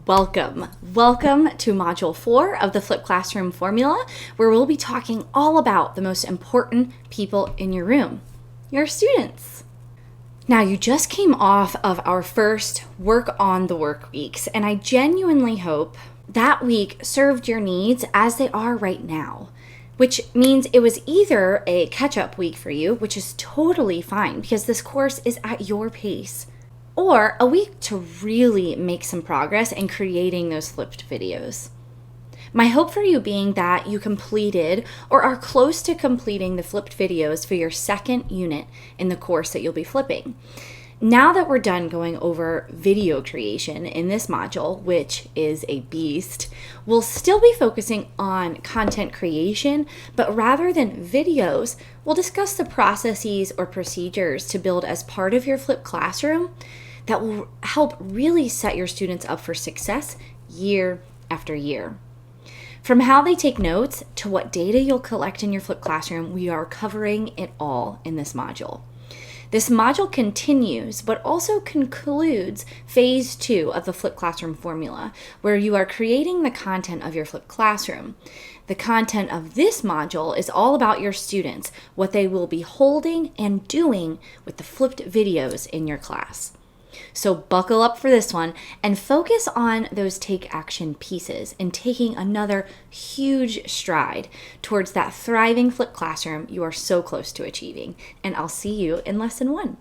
Welcome to Module 4 of the Flipped Classroom Formula, where we'll be talking all about the most important people in your room, your students. Now, you just came off of our first Work on the Work weeks, and I genuinely hope that week served your needs as they are right now, which means it was either a catch-up week for you, which is totally fine because this course is at your pace, or a week to really make some progress in creating those flipped videos. My hope for you being that you completed or are close to completing the flipped videos for your second unit in the course that you'll be flipping. Now that we're done going over video creation in this module, which is a beast, we'll still be focusing on content creation, but rather than videos, we'll discuss the processes or procedures to build as part of your flipped classroom that will help really set your students up for success year after year. From how they take notes to what data you'll collect in your flipped classroom, we are covering it all in this module. This module continues, but also concludes phase 2 of the flipped classroom formula, where you are creating the content of your flipped classroom. The content of this module is all about your students, what they will be holding and doing with the flipped videos in your class. So buckle up for this one and focus on those take action pieces and taking another huge stride towards that thriving flipped classroom you are so close to achieving. And I'll see you in lesson 1.